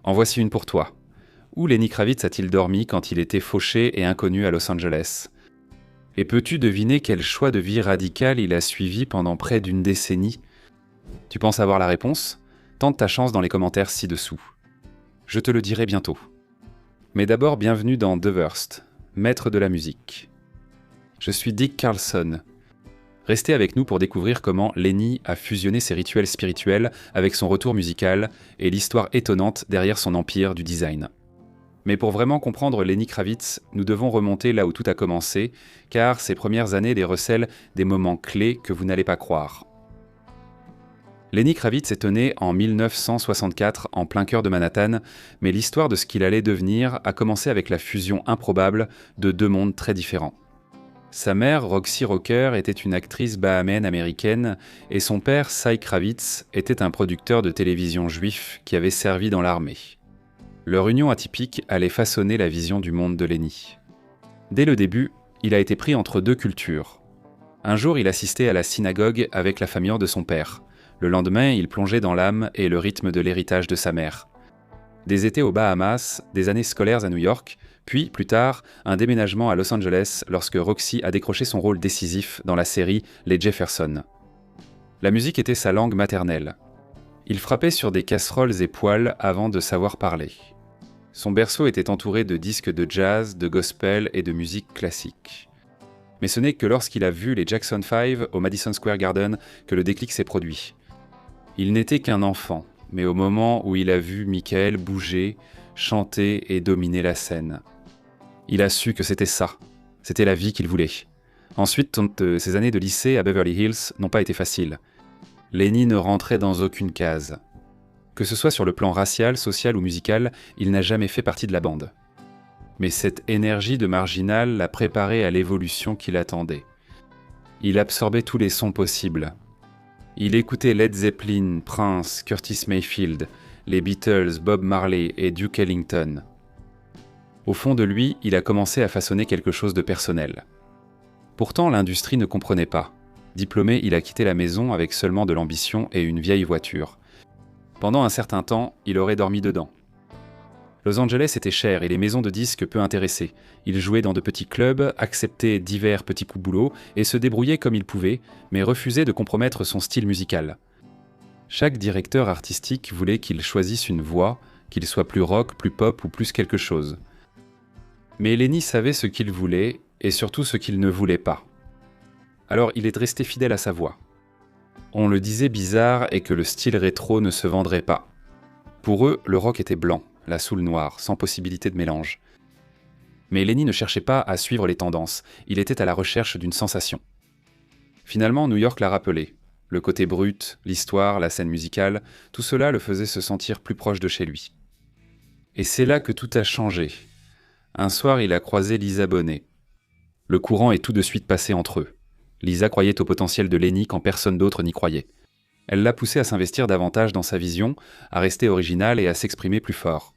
En voici une pour toi. Où Lenny Kravitz a-t-il dormi quand il était fauché et inconnu à Los Angeles ? Et peux-tu deviner quel choix de vie radical il a suivi pendant près d'une décennie ? Tu penses avoir la réponse ? Tente ta chance dans les commentaires ci-dessous. Je te le dirai bientôt. Mais d'abord, bienvenue dans The Verst, maître de la musique. Je suis Dick Carlson. Restez avec nous pour découvrir comment Lenny a fusionné ses rituels spirituels avec son retour musical et l'histoire étonnante derrière son empire du design. Mais pour vraiment comprendre Lenny Kravitz, nous devons remonter là où tout a commencé, car ces premières années les recèlent des moments clés que vous n'allez pas croire. Lenny Kravitz est né en 1964 en plein cœur de Manhattan, mais l'histoire de ce qu'il allait devenir a commencé avec la fusion improbable de deux mondes très différents. Sa mère, Roxy Rocker, était une actrice bahamienne américaine et son père, Cy Kravitz, était un producteur de télévision juif qui avait servi dans l'armée. Leur union atypique allait façonner la vision du monde de Lenny. Dès le début, il a été pris entre deux cultures. Un jour, il assistait à la synagogue avec la famille de son père. Le lendemain, il plongeait dans l'âme et le rythme de l'héritage de sa mère. Des étés aux Bahamas, des années scolaires à New York, puis, plus tard, un déménagement à Los Angeles lorsque Roxy a décroché son rôle décisif dans la série Les Jefferson. La musique était sa langue maternelle. Il frappait sur des casseroles et poêles avant de savoir parler. Son berceau était entouré de disques de jazz, de gospel et de musique classique. Mais ce n'est que lorsqu'il a vu les Jackson 5 au Madison Square Garden que le déclic s'est produit. Il n'était qu'un enfant, mais au moment où il a vu Michael bouger, chanter et dominer la scène, il a su que c'était ça, c'était la vie qu'il voulait. Ensuite, ses années de lycée à Beverly Hills n'ont pas été faciles. Lenny ne rentrait dans aucune case. Que ce soit sur le plan racial, social ou musical, il n'a jamais fait partie de la bande. Mais cette énergie de marginal l'a préparé à l'évolution qui l'attendait. Il absorbait tous les sons possibles. Il écoutait Led Zeppelin, Prince, Curtis Mayfield, les Beatles, Bob Marley et Duke Ellington. Au fond de lui, il a commencé à façonner quelque chose de personnel. Pourtant, l'industrie ne comprenait pas. Diplômé, il a quitté la maison avec seulement de l'ambition et une vieille voiture. Pendant un certain temps, il aurait dormi dedans. Los Angeles était cher et les maisons de disques peu intéressées. Il jouait dans de petits clubs, acceptait divers petits coups de boulot et se débrouillait comme il pouvait, mais refusait de compromettre son style musical. Chaque directeur artistique voulait qu'il choisisse une voie, qu'il soit plus rock, plus pop ou plus quelque chose. Mais Lenny savait ce qu'il voulait et surtout ce qu'il ne voulait pas. Alors il est resté fidèle à sa voix. On le disait bizarre et que le style rétro ne se vendrait pas. Pour eux, le rock était blanc, la soul noire, sans possibilité de mélange. Mais Lenny ne cherchait pas à suivre les tendances, il était à la recherche d'une sensation. Finalement, New York l'a rappelé. Le côté brut, l'histoire, la scène musicale, tout cela le faisait se sentir plus proche de chez lui. Et c'est là que tout a changé. Un soir, il a croisé Lisa Bonet. Le courant est tout de suite passé entre eux. Lisa croyait au potentiel de Lenny quand personne d'autre n'y croyait. Elle l'a poussé à s'investir davantage dans sa vision, à rester original et à s'exprimer plus fort.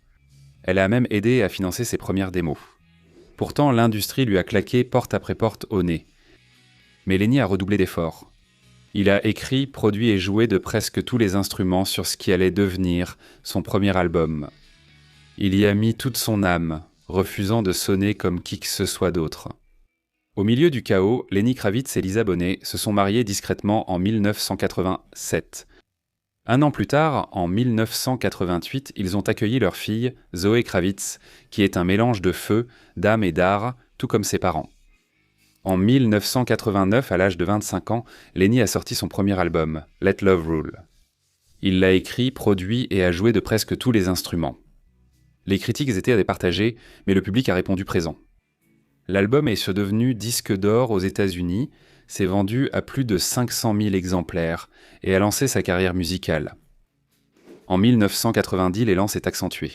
Elle a même aidé à financer ses premières démos. Pourtant, l'industrie lui a claqué porte après porte au nez. Mais Lenny a redoublé d'efforts. Il a écrit, produit et joué de presque tous les instruments sur ce qui allait devenir son premier album. Il y a mis toute son âme, refusant de sonner comme qui que ce soit d'autre. Au milieu du chaos, Lenny Kravitz et Lisa Bonet se sont mariés discrètement en 1987. Un an plus tard, en 1988, ils ont accueilli leur fille, Zoé Kravitz, qui est un mélange de feu, d'âme et d'art, tout comme ses parents. En 1989, à l'âge de 25 ans, Lenny a sorti son premier album, Let Love Rule. Il l'a écrit, produit et a joué de presque tous les instruments. Les critiques étaient départagées, mais le public a répondu présent. L'album est devenu disque d'or aux États-Unis, s'est vendu à plus de 500 000 exemplaires et a lancé sa carrière musicale. En 1990, l'élan s'est accentué.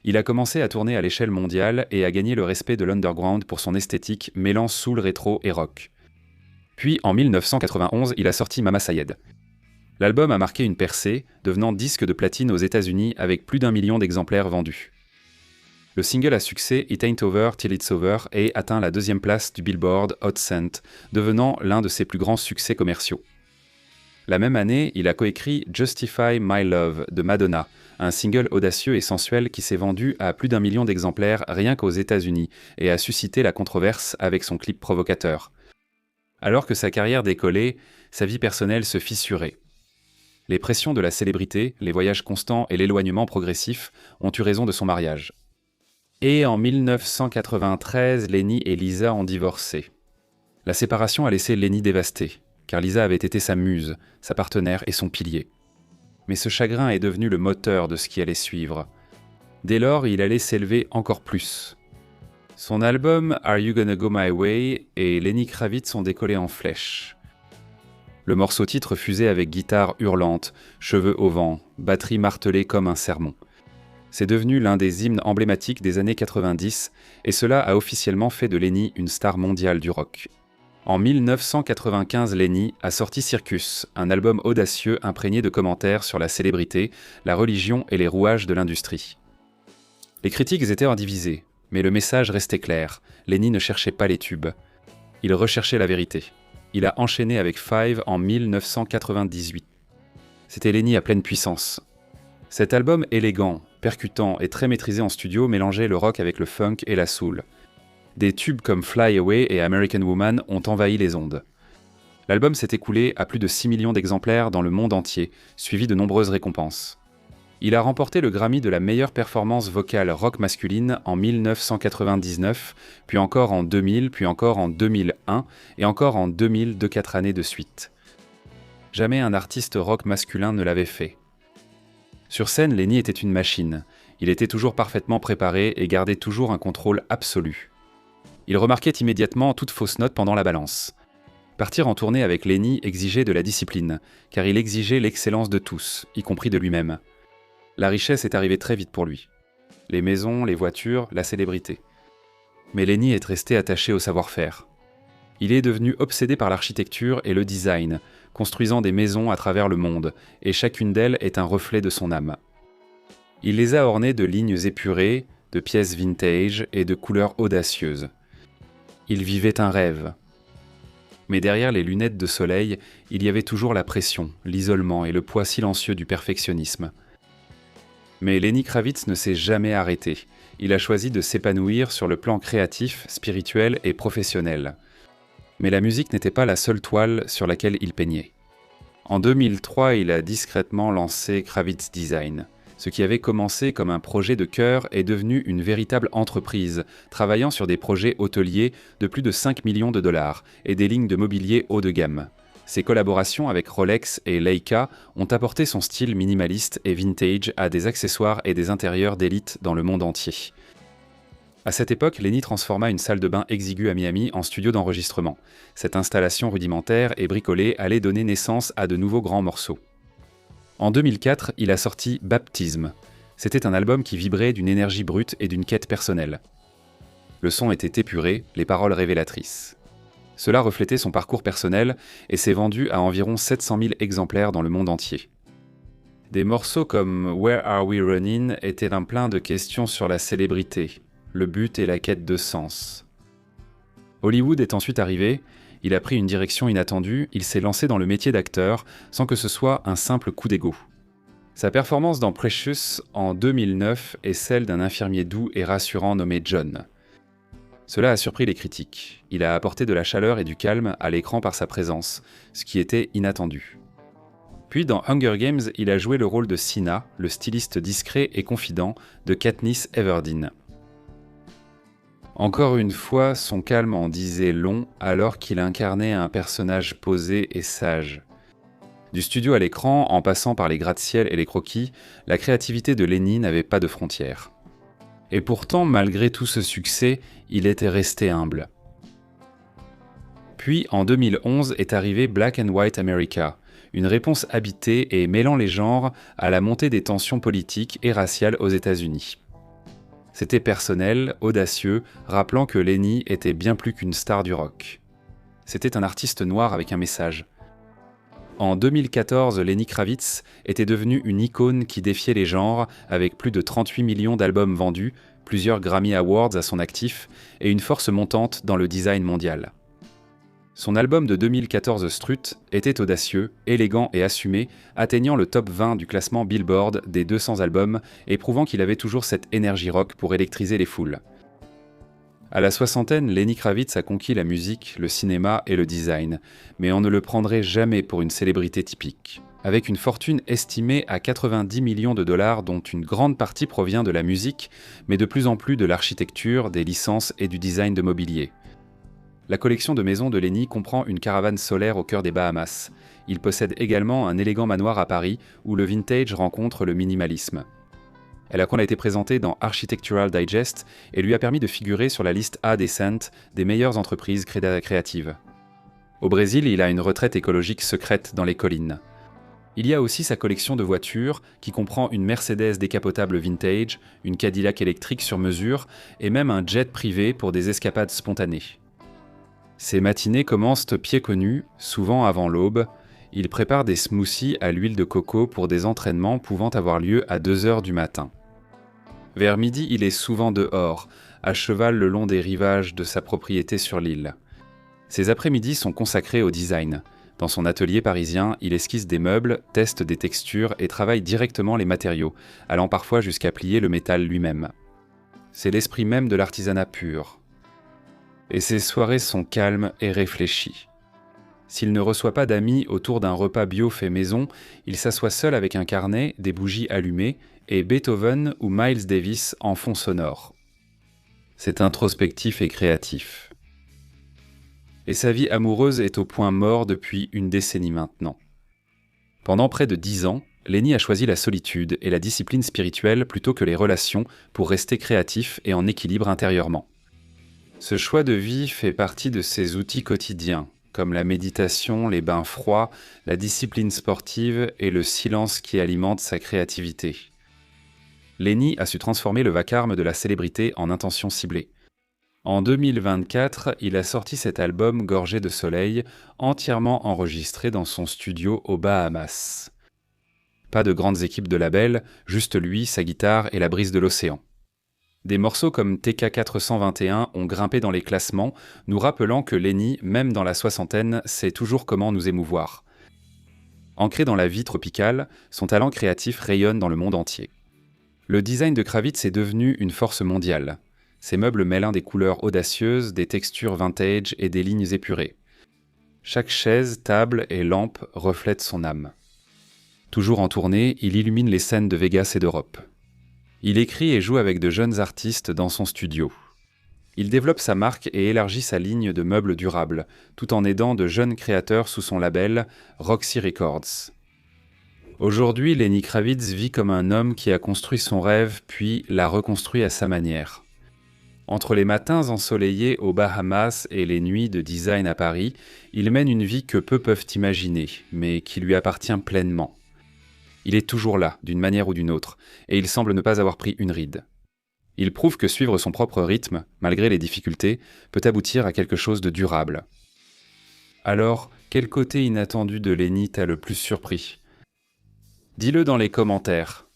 Il a commencé à tourner à l'échelle mondiale et a gagné le respect de l'underground pour son esthétique mêlant soul, rétro et rock. Puis, en 1991, il a sorti Mama Sayed. L'album a marqué une percée, devenant disque de platine aux États-Unis avec plus d'1 million d'exemplaires vendus. Le single à succès It Ain't Over Till It's Over et atteint la 2e place du Billboard Hot 100, devenant l'un de ses plus grands succès commerciaux. La même année, il a coécrit Justify My Love de Madonna, un single audacieux et sensuel qui s'est vendu à plus d'1 million d'exemplaires rien qu'aux États-Unis et a suscité la controverse avec son clip provocateur. Alors que sa carrière décollait, sa vie personnelle se fissurait. Les pressions de la célébrité, les voyages constants et l'éloignement progressif ont eu raison de son mariage. Et en 1993, Lenny et Lisa ont divorcé. La séparation a laissé Lenny dévasté, car Lisa avait été sa muse, sa partenaire et son pilier. Mais ce chagrin est devenu le moteur de ce qui allait suivre. Dès lors, il allait s'élever encore plus. Son album Are You Gonna Go My Way et Lenny Kravitz ont décollé en flèche. Le morceau titre fusait avec guitare hurlante, cheveux au vent, batterie martelée comme un sermon. C'est devenu l'un des hymnes emblématiques des années 90 et cela a officiellement fait de Lenny une star mondiale du rock. En 1995, Lenny a sorti Circus, un album audacieux imprégné de commentaires sur la célébrité, la religion et les rouages de l'industrie. Les critiques étaient divisées, mais le message restait clair. Lenny ne cherchait pas les tubes. Il recherchait la vérité. Il a enchaîné avec Five en 1998. C'était Lenny à pleine puissance. Cet album élégant, percutant et très maîtrisé en studio mélangeait le rock avec le funk et la soul. Des tubes comme Fly Away et American Woman ont envahi les ondes. L'album s'est écoulé à plus de 6 millions d'exemplaires dans le monde entier, suivi de nombreuses récompenses. Il a remporté le Grammy de la meilleure performance vocale rock masculine en 1999, puis encore en 2000, puis encore en 2001 et encore en 2002 4 années de suite. Jamais un artiste rock masculin ne l'avait fait. Sur scène, Lenny était une machine. Il était toujours parfaitement préparé et gardait toujours un contrôle absolu. Il remarquait immédiatement toute fausse note pendant la balance. Partir en tournée avec Lenny exigeait de la discipline, car il exigeait l'excellence de tous, y compris de lui-même. La richesse est arrivée très vite pour lui. Les maisons, les voitures, la célébrité. Mais Lenny est resté attaché au savoir-faire. Il est devenu obsédé par l'architecture et le design, construisant des maisons à travers le monde, et chacune d'elles est un reflet de son âme. Il les a ornées de lignes épurées, de pièces vintage et de couleurs audacieuses. Il vivait un rêve. Mais derrière les lunettes de soleil, il y avait toujours la pression, l'isolement et le poids silencieux du perfectionnisme. Mais Lenny Kravitz ne s'est jamais arrêté. Il a choisi de s'épanouir sur le plan créatif, spirituel et professionnel. Mais la musique n'était pas la seule toile sur laquelle il peignait. En 2003, il a discrètement lancé Kravitz Design. Ce qui avait commencé comme un projet de cœur est devenu une véritable entreprise, travaillant sur des projets hôteliers de plus de 5 millions de dollars et des lignes de mobilier haut de gamme. Ses collaborations avec Rolex et Leica ont apporté son style minimaliste et vintage à des accessoires et des intérieurs d'élite dans le monde entier. À cette époque, Lenny transforma une salle de bain exiguë à Miami en studio d'enregistrement. Cette installation rudimentaire et bricolée allait donner naissance à de nouveaux grands morceaux. En 2004, il a sorti Baptism. C'était un album qui vibrait d'une énergie brute et d'une quête personnelle. Le son était épuré, les paroles révélatrices. Cela reflétait son parcours personnel et s'est vendu à environ 700 000 exemplaires dans le monde entier. Des morceaux comme Where Are We Running étaient un plein de questions sur la célébrité, le but et la quête de sens. Hollywood est ensuite arrivé. Il a pris une direction inattendue, il s'est lancé dans le métier d'acteur sans que ce soit un simple coup d'ego. Sa performance dans Precious en 2009 est celle d'un infirmier doux et rassurant nommé John. Cela a surpris les critiques. Il a apporté de la chaleur et du calme à l'écran par sa présence, ce qui était inattendu. Puis dans Hunger Games, il a joué le rôle de Cinna, le styliste discret et confident de Katniss Everdeen. Encore une fois, son calme en disait long alors qu'il incarnait un personnage posé et sage. Du studio à l'écran, en passant par les gratte-ciel et les croquis, la créativité de Lenny n'avait pas de frontières. Et pourtant, malgré tout ce succès, il était resté humble. Puis, en 2011, est arrivé Black and White America, une réponse habitée et mêlant les genres à la montée des tensions politiques et raciales aux États-Unis. C'était personnel, audacieux, rappelant que Lenny était bien plus qu'une star du rock. C'était un artiste noir avec un message. En 2014, Lenny Kravitz était devenu une icône qui défiait les genres, avec plus de 38 millions d'albums vendus, plusieurs Grammy Awards à son actif et une force montante dans le design mondial. Son album de 2014 Strut était audacieux, élégant et assumé, atteignant le top 20 du classement Billboard des 200 albums et prouvant qu'il avait toujours cette énergie rock pour électriser les foules. À la soixantaine, Lenny Kravitz a conquis la musique, le cinéma et le design, mais on ne le prendrait jamais pour une célébrité typique. Avec une fortune estimée à 90 millions de dollars dont une grande partie provient de la musique, mais de plus en plus de l'architecture, des licences et du design de mobilier. La collection de maisons de Lenny comprend une caravane solaire au cœur des Bahamas. Il possède également un élégant manoir à Paris où le vintage rencontre le minimalisme. Elle a été présentée dans Architectural Digest et lui a permis de figurer sur la liste A des Cent des meilleures entreprises créatives. Au Brésil, il a une retraite écologique secrète dans les collines. Il y a aussi sa collection de voitures qui comprend une Mercedes décapotable vintage, une Cadillac électrique sur mesure et même un jet privé pour des escapades spontanées. Ses matinées commencent pieds connus, souvent avant l'aube. Il prépare des smoothies à l'huile de coco pour des entraînements pouvant avoir lieu à 2 heures du matin. Vers midi, il est souvent dehors, à cheval le long des rivages de sa propriété sur l'île. Ses après-midi sont consacrés au design. Dans son atelier parisien, il esquisse des meubles, teste des textures et travaille directement les matériaux, allant parfois jusqu'à plier le métal lui-même. C'est l'esprit même de l'artisanat pur. Et ses soirées sont calmes et réfléchies. S'il ne reçoit pas d'amis autour d'un repas bio fait maison, il s'assoit seul avec un carnet, des bougies allumées, et Beethoven ou Miles Davis en fond sonore. C'est introspectif et créatif. Et sa vie amoureuse est au point mort depuis une décennie maintenant. Pendant près de 10 ans, Lenny a choisi la solitude et la discipline spirituelle plutôt que les relations pour rester créatif et en équilibre intérieurement. Ce choix de vie fait partie de ses outils quotidiens, comme la méditation, les bains froids, la discipline sportive et le silence qui alimente sa créativité. Lenny a su transformer le vacarme de la célébrité en intention ciblée. En 2024, il a sorti cet album gorgé de soleil, entièrement enregistré dans son studio aux Bahamas. Pas de grandes équipes de label, juste lui, sa guitare et la brise de l'océan. Des morceaux comme TK 421 ont grimpé dans les classements, nous rappelant que Lenny, même dans la soixantaine, sait toujours comment nous émouvoir. Ancré dans la vie tropicale, son talent créatif rayonne dans le monde entier. Le design de Kravitz est devenu une force mondiale. Ses meubles mêlent des couleurs audacieuses, des textures vintage et des lignes épurées. Chaque chaise, table et lampe reflète son âme. Toujours en tournée, il illumine les scènes de Vegas et d'Europe. Il écrit et joue avec de jeunes artistes dans son studio. Il développe sa marque et élargit sa ligne de meubles durables, tout en aidant de jeunes créateurs sous son label Roxy Records. Aujourd'hui, Lenny Kravitz vit comme un homme qui a construit son rêve puis l'a reconstruit à sa manière. Entre les matins ensoleillés aux Bahamas et les nuits de design à Paris, il mène une vie que peu peuvent imaginer, mais qui lui appartient pleinement. Il est toujours là, d'une manière ou d'une autre, et il semble ne pas avoir pris une ride. Il prouve que suivre son propre rythme, malgré les difficultés, peut aboutir à quelque chose de durable. Alors, quel côté inattendu de Lenny t'a le plus surpris ? Dis-le dans les commentaires.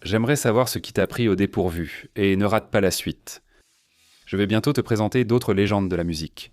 J'aimerais savoir ce qui t'a pris au dépourvu, et ne rate pas la suite. Je vais bientôt te présenter d'autres légendes de la musique.